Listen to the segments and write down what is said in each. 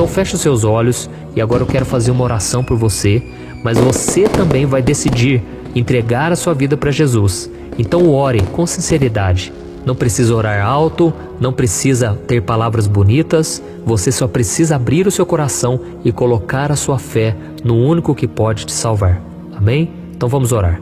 Então feche os seus olhos e agora eu quero fazer uma oração por você, mas você também vai decidir entregar a sua vida para Jesus. Então ore com sinceridade. Não precisa orar alto, não precisa ter palavras bonitas, você só precisa abrir o seu coração e colocar a sua fé no único que pode te salvar. Amém? Então vamos orar.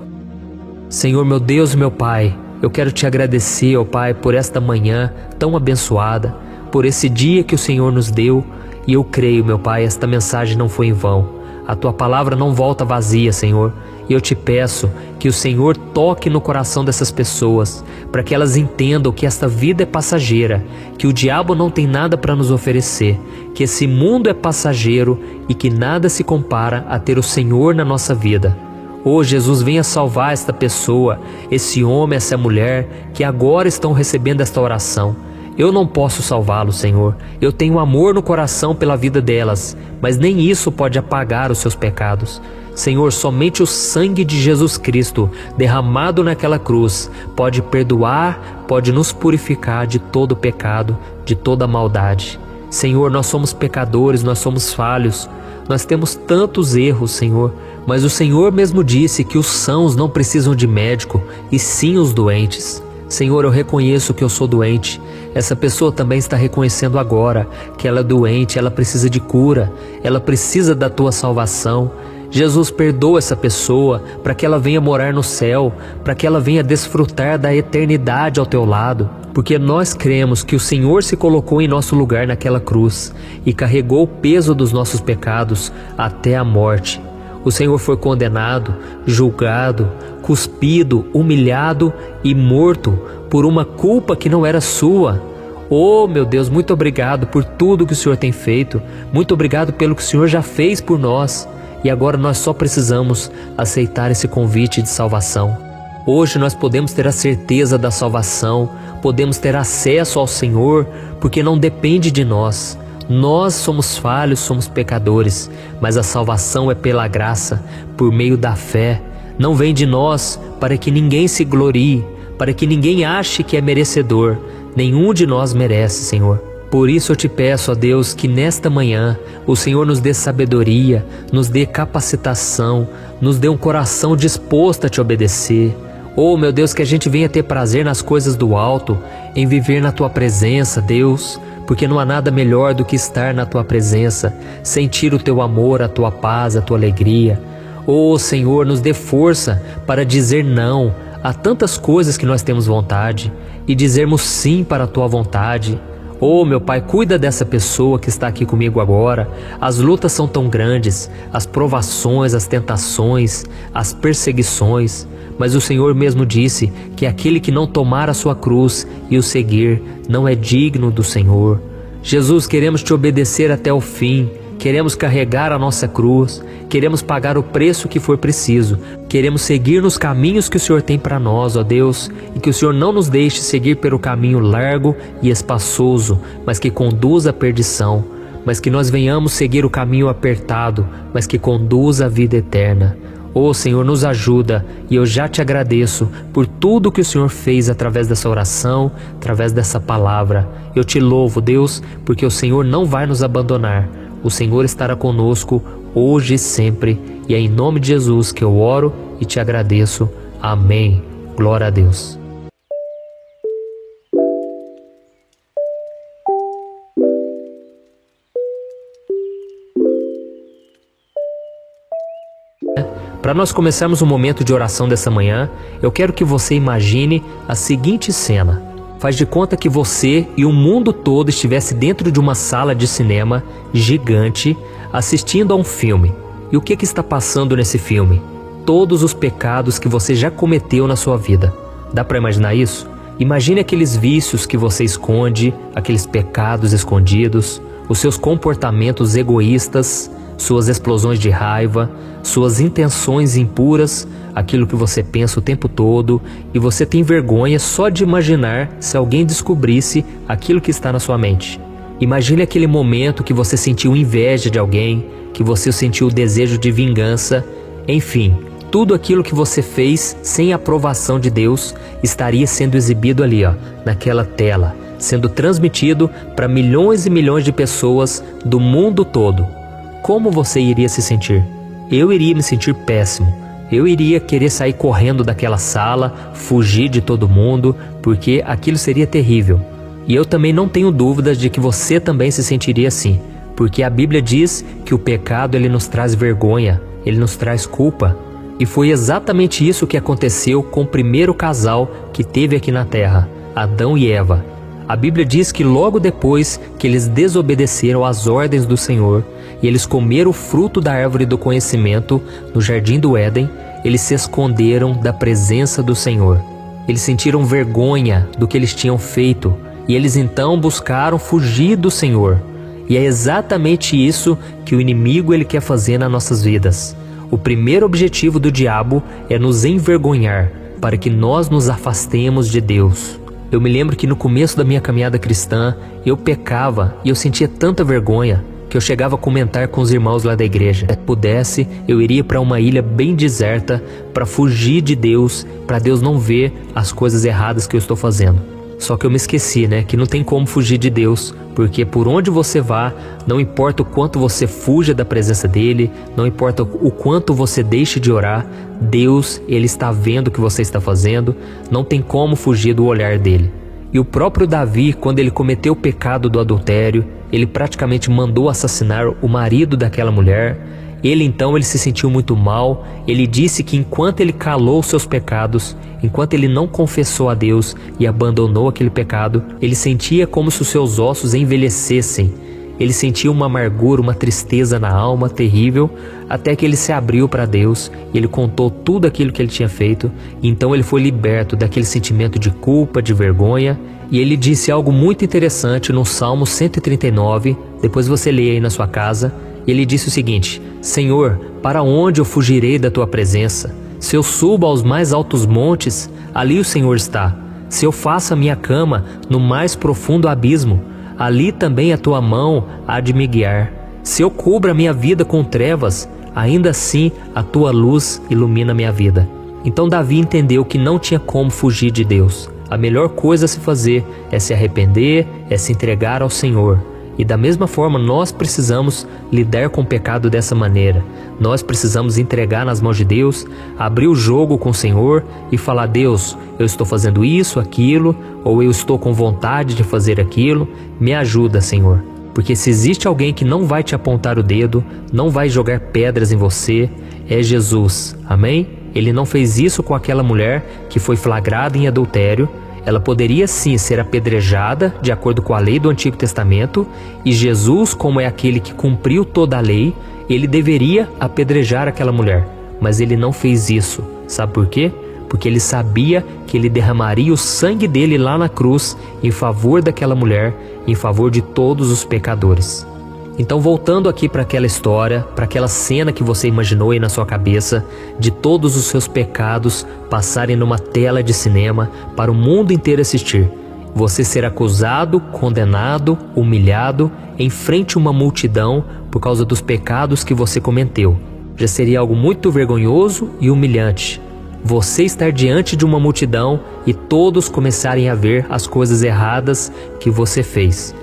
Senhor, meu Deus e meu Pai, eu quero te agradecer, ó Pai, por esta manhã tão abençoada, por esse dia que o Senhor nos deu, e eu creio, meu Pai, esta mensagem não foi em vão. A Tua palavra não volta vazia, Senhor, e eu te peço que o Senhor toque no coração dessas pessoas, para que elas entendam que esta vida é passageira, que o diabo não tem nada para nos oferecer, que esse mundo é passageiro e que nada se compara a ter o Senhor na nossa vida. Oh Jesus, venha salvar esta pessoa, esse homem, essa mulher, que agora estão recebendo esta oração. Eu não posso salvá-los, Senhor. Eu tenho amor no coração pela vida delas, mas nem isso pode apagar os seus pecados. Senhor, somente o sangue de Jesus Cristo, derramado naquela cruz, pode perdoar, pode nos purificar de todo pecado, de toda maldade. Senhor, nós somos pecadores, nós somos falhos, nós temos tantos erros, Senhor, mas o Senhor mesmo disse que os sãos não precisam de médico, e sim os doentes. Senhor, eu reconheço que eu sou doente. Essa pessoa também está reconhecendo agora que ela é doente, ela precisa de cura, ela precisa da Tua salvação. Jesus, perdoa essa pessoa para que ela venha morar no céu, para que ela venha desfrutar da eternidade ao Teu lado, porque nós cremos que o Senhor se colocou em nosso lugar naquela cruz e carregou o peso dos nossos pecados até a morte. O Senhor foi condenado, julgado, cuspido, humilhado e morto por uma culpa que não era sua. Oh, meu Deus, muito obrigado por tudo que o Senhor tem feito. Muito obrigado pelo que o Senhor já fez por nós. E agora nós só precisamos aceitar esse convite de salvação. Hoje nós podemos ter a certeza da salvação, podemos ter acesso ao Senhor, porque não depende de nós. Nós somos falhos, somos pecadores, mas a salvação é pela graça, por meio da fé. Não vem de nós para que ninguém se glorie, para que ninguém ache que é merecedor. Nenhum de nós merece, Senhor. Por isso eu te peço, ó Deus, que nesta manhã o Senhor nos dê sabedoria, nos dê capacitação, nos dê um coração disposto a te obedecer. Oh, meu Deus, que a gente venha ter prazer nas coisas do alto, em viver na Tua presença, Deus, porque não há nada melhor do que estar na Tua presença, sentir o Teu amor, a Tua paz, a Tua alegria. Oh, Senhor, nos dê força para dizer não a tantas coisas que nós temos vontade e dizermos sim para a Tua vontade. Oh, meu Pai, cuida dessa pessoa que está aqui comigo agora. As lutas são tão grandes, as provações, as tentações, as perseguições, mas o Senhor mesmo disse que aquele que não tomar a sua cruz e o seguir não é digno do Senhor. Jesus, queremos te obedecer até o fim, queremos carregar a nossa cruz, queremos pagar o preço que for preciso, queremos seguir nos caminhos que o Senhor tem para nós, ó Deus, e que o Senhor não nos deixe seguir pelo caminho largo e espaçoso, mas que conduz à perdição, mas que nós venhamos seguir o caminho apertado, mas que conduz à vida eterna. Ô Senhor, nos ajuda, e eu já te agradeço por tudo que o Senhor fez através dessa oração, através dessa palavra. Eu te louvo, Deus, porque o Senhor não vai nos abandonar. O Senhor estará conosco hoje e sempre, e é em nome de Jesus que eu oro e te agradeço. Amém. Glória a Deus. Para nós começarmos o momento de oração dessa manhã, eu quero que você imagine a seguinte cena. Faz de conta que você e o mundo todo estivesse dentro de uma sala de cinema gigante, assistindo a um filme. E o que está passando nesse filme? Todos os pecados que você já cometeu na sua vida. Dá para imaginar isso? Imagine aqueles vícios que você esconde, aqueles pecados escondidos, os seus comportamentos egoístas, suas explosões de raiva, suas intenções impuras, aquilo que você pensa o tempo todo, e você tem vergonha só de imaginar se alguém descobrisse aquilo que está na sua mente. Imagine aquele momento que você sentiu inveja de alguém, que você sentiu o desejo de vingança, enfim, tudo aquilo que você fez sem a aprovação de Deus estaria sendo exibido ali, naquela tela, sendo transmitido para milhões e milhões de pessoas do mundo todo. Como você iria se sentir? Eu iria me sentir péssimo. Eu iria querer sair correndo daquela sala, fugir de todo mundo, porque aquilo seria terrível. E eu também não tenho dúvidas de que você também se sentiria assim, porque a Bíblia diz que o pecado ele nos traz vergonha, ele nos traz culpa. E foi exatamente isso que aconteceu com o primeiro casal que teve aqui na terra, Adão e Eva. A Bíblia diz que logo depois que eles desobedeceram às ordens do Senhor e eles comeram o fruto da árvore do conhecimento no jardim do Éden, eles se esconderam da presença do Senhor. Eles sentiram vergonha do que eles tinham feito e eles então buscaram fugir do Senhor. E é exatamente isso que o inimigo ele quer fazer nas nossas vidas. O primeiro objetivo do diabo é nos envergonhar, para que nós nos afastemos de Deus. Eu me lembro que no começo da minha caminhada cristã, eu pecava e eu sentia tanta vergonha que eu chegava a comentar com os irmãos lá da igreja. Se pudesse, eu iria para uma ilha bem deserta para fugir de Deus, para Deus não ver as coisas erradas que eu estou fazendo. Só que eu me esqueci, que não tem como fugir de Deus, porque por onde você vá, não importa o quanto você fuja da presença dele, não importa o quanto você deixe de orar, Deus, ele está vendo o que você está fazendo, não tem como fugir do olhar dele. E o próprio Davi, quando ele cometeu o pecado do adultério, ele praticamente mandou assassinar o marido daquela mulher. Ele se sentiu muito mal. Ele disse que enquanto ele calou seus pecados, enquanto ele não confessou a Deus e abandonou aquele pecado, ele sentia como se os seus ossos envelhecessem. Ele sentia uma amargura, uma tristeza na alma terrível, até que ele se abriu para Deus e ele contou tudo aquilo que ele tinha feito. Então ele foi liberto daquele sentimento de culpa, de vergonha. E ele disse algo muito interessante no Salmo 139, depois você lê aí na sua casa. Ele disse o seguinte: Senhor, para onde eu fugirei da tua presença? Se eu subo aos mais altos montes, ali o Senhor está. Se eu faço a minha cama no mais profundo abismo, ali também a tua mão há de me guiar. Se eu cubro a minha vida com trevas, ainda assim a tua luz ilumina minha vida. Então Davi entendeu que não tinha como fugir de Deus. A melhor coisa a se fazer é se arrepender, é se entregar ao Senhor. E da mesma forma nós precisamos lidar com o pecado dessa maneira. Nós precisamos entregar nas mãos de Deus, abrir o jogo com o Senhor e falar: Deus, eu estou fazendo isso, aquilo, ou eu estou com vontade de fazer aquilo, me ajuda, Senhor. Porque se existe alguém que não vai te apontar o dedo, não vai jogar pedras em você, é Jesus, amém? Ele não fez isso com aquela mulher que foi flagrada em adultério. Ela poderia sim ser apedrejada de acordo com a lei do Antigo Testamento, e Jesus, como é aquele que cumpriu toda a lei, ele deveria apedrejar aquela mulher, mas ele não fez isso. Sabe por quê? Porque ele sabia que ele derramaria o sangue dele lá na cruz em favor daquela mulher, em favor de todos os pecadores. Então, voltando aqui para aquela história, para aquela cena que você imaginou aí na sua cabeça, de todos os seus pecados passarem numa tela de cinema para o mundo inteiro assistir. Você ser acusado, condenado, humilhado, em frente a uma multidão por causa dos pecados que você cometeu. Já seria algo muito vergonhoso e humilhante. Você estar diante de uma multidão e todos começarem a ver as coisas erradas que você fez.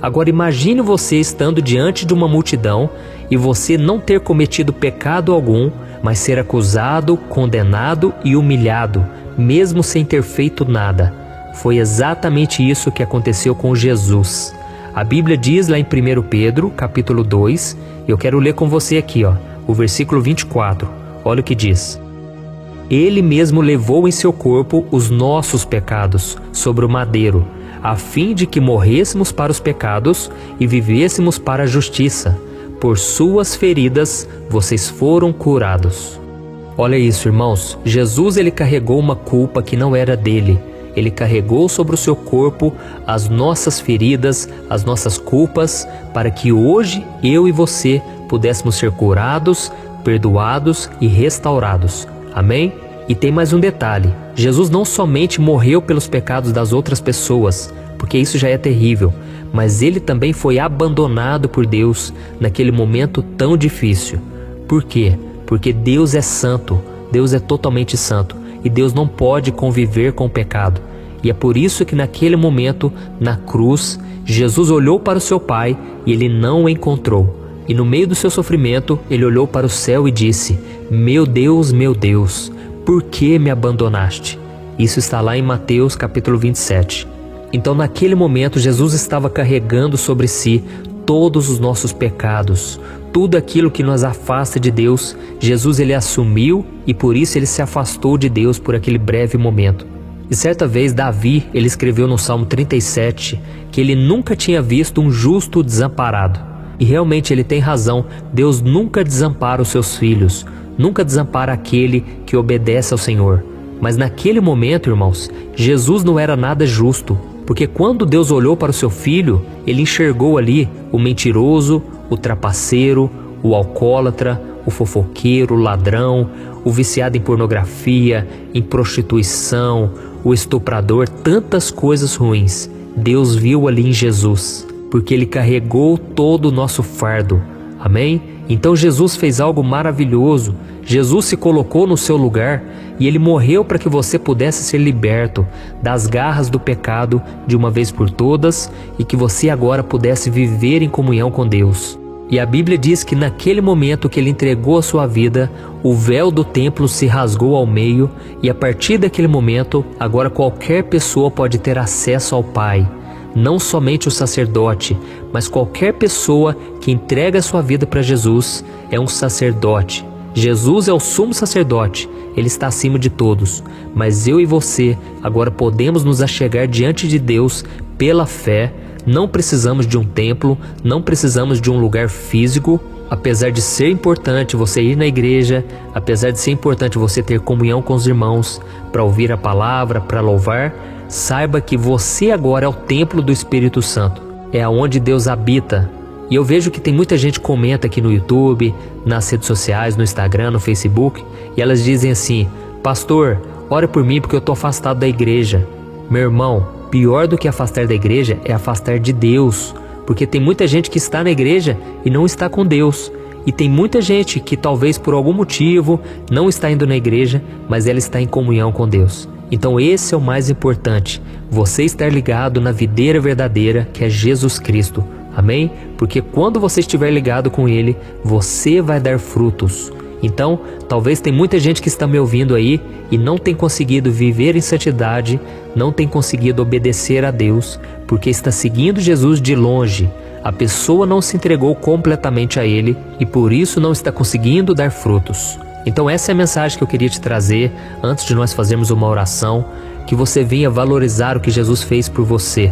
Agora imagine você estando diante de uma multidão e você não ter cometido pecado algum, mas ser acusado, condenado e humilhado, mesmo sem ter feito nada. Foi exatamente isso que aconteceu com Jesus. A Bíblia diz lá em 1 Pedro, capítulo 2, eu quero ler com você aqui, o versículo 24. Olha o que diz: Ele mesmo levou em seu corpo os nossos pecados sobre o madeiro, a fim de que morrêssemos para os pecados e vivêssemos para a justiça. Por suas feridas vocês foram curados. Olha isso, irmãos. Jesus ele carregou uma culpa que não era dele. Ele carregou sobre o seu corpo as nossas feridas, as nossas culpas, para que hoje eu e você pudéssemos ser curados, perdoados e restaurados. Amém? E tem mais um detalhe: Jesus não somente morreu pelos pecados das outras pessoas, porque isso já é terrível, mas ele também foi abandonado por Deus naquele momento tão difícil. Por quê? Porque Deus é santo, Deus é totalmente santo, e Deus não pode conviver com o pecado. E é por isso que naquele momento, na cruz, Jesus olhou para o seu Pai e ele não o encontrou. E no meio do seu sofrimento, ele olhou para o céu e disse: meu Deus, por que me abandonaste? Isso está lá em Mateus capítulo 27. Então naquele momento Jesus estava carregando sobre si todos os nossos pecados, tudo aquilo que nos afasta de Deus. Jesus ele assumiu e por isso ele se afastou de Deus por aquele breve momento. E certa vez Davi ele escreveu no Salmo 37 que ele nunca tinha visto um justo desamparado. E realmente ele tem razão, Deus nunca desampara os seus filhos, nunca desampara aquele que obedece ao Senhor. Mas naquele momento, irmãos, Jesus não era nada justo, porque quando Deus olhou para o seu filho, ele enxergou ali o mentiroso, o trapaceiro, o alcoólatra, o fofoqueiro, o ladrão, o viciado em pornografia, em prostituição, o estuprador, tantas coisas ruins. Deus viu ali em Jesus, porque ele carregou todo o nosso fardo. Amém? Então Jesus fez algo maravilhoso. Jesus se colocou no seu lugar e ele morreu para que você pudesse ser liberto das garras do pecado de uma vez por todas e que você agora pudesse viver em comunhão com Deus. E a Bíblia diz que naquele momento que ele entregou a sua vida, o véu do templo se rasgou ao meio e a partir daquele momento, agora qualquer pessoa pode ter acesso ao Pai. Não somente o sacerdote, mas qualquer pessoa que entrega a sua vida para Jesus é um sacerdote. Jesus é o sumo sacerdote, ele está acima de todos. Mas eu e você agora podemos nos achegar diante de Deus pela fé. Não precisamos de um templo, não precisamos de um lugar físico. Apesar de ser importante você ir na igreja, apesar de ser importante você ter comunhão com os irmãos, para ouvir a palavra, para louvar, saiba que você agora é o templo do Espírito Santo, é aonde Deus habita. E eu vejo que tem muita gente que comenta aqui no YouTube, nas redes sociais, no Instagram, no Facebook, e elas dizem assim: pastor, ora por mim porque eu estou afastado da igreja. Meu irmão, pior do que afastar da igreja é afastar de Deus, porque tem muita gente que está na igreja e não está com Deus. E tem muita gente que talvez por algum motivo não está indo na igreja, mas ela está em comunhão com Deus. Então esse é o mais importante, você estar ligado na videira verdadeira que é Jesus Cristo. Amém? Porque quando você estiver ligado com Ele, você vai dar frutos. Então, talvez tem muita gente que está me ouvindo aí e não tem conseguido viver em santidade, não tem conseguido obedecer a Deus, porque está seguindo Jesus de longe. A pessoa não se entregou completamente a Ele e por isso não está conseguindo dar frutos. Então essa é a mensagem que eu queria te trazer antes de nós fazermos uma oração, que você venha valorizar o que Jesus fez por você.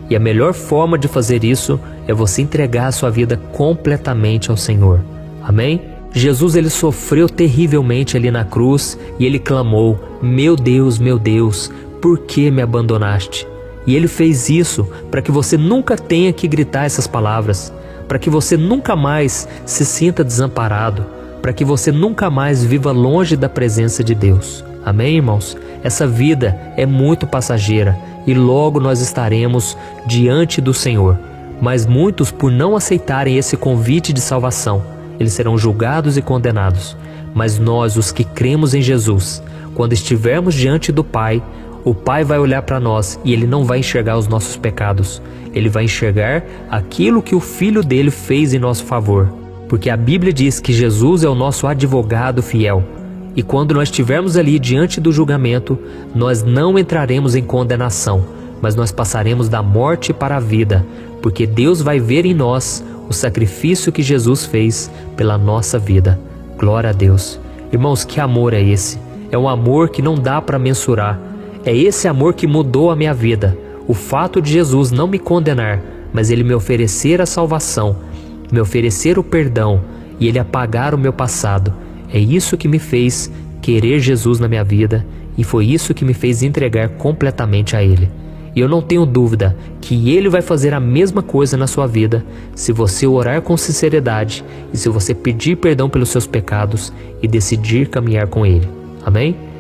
E a melhor forma de fazer isso é você entregar a sua vida completamente ao Senhor. Amém? Jesus ele sofreu terrivelmente ali na cruz e ele clamou: meu Deus, por que me abandonaste? E ele fez isso para que você nunca tenha que gritar essas palavras, para que você nunca mais se sinta desamparado, para que você nunca mais viva longe da presença de Deus. Amém, irmãos? Essa vida é muito passageira e logo nós estaremos diante do Senhor. Mas muitos, por não aceitarem esse convite de salvação, eles serão julgados e condenados. Mas nós, os que cremos em Jesus, quando estivermos diante do Pai, o Pai vai olhar para nós e Ele não vai enxergar os nossos pecados. Ele vai enxergar aquilo que o Filho dele fez em nosso favor. Porque a Bíblia diz que Jesus é o nosso advogado fiel. E quando nós estivermos ali diante do julgamento, nós não entraremos em condenação, mas nós passaremos da morte para a vida, porque Deus vai ver em nós o sacrifício que Jesus fez pela nossa vida. Glória a Deus. Irmãos, que amor é esse? É um amor que não dá para mensurar. É esse amor que mudou a minha vida. O fato de Jesus não me condenar, mas Ele me oferecer a salvação, me oferecer o perdão e Ele apagar o meu passado. É isso que me fez querer Jesus na minha vida e foi isso que me fez entregar completamente a Ele. E eu não tenho dúvida que Ele vai fazer a mesma coisa na sua vida se você orar com sinceridade e se você pedir perdão pelos seus pecados e decidir caminhar com Ele. Amém?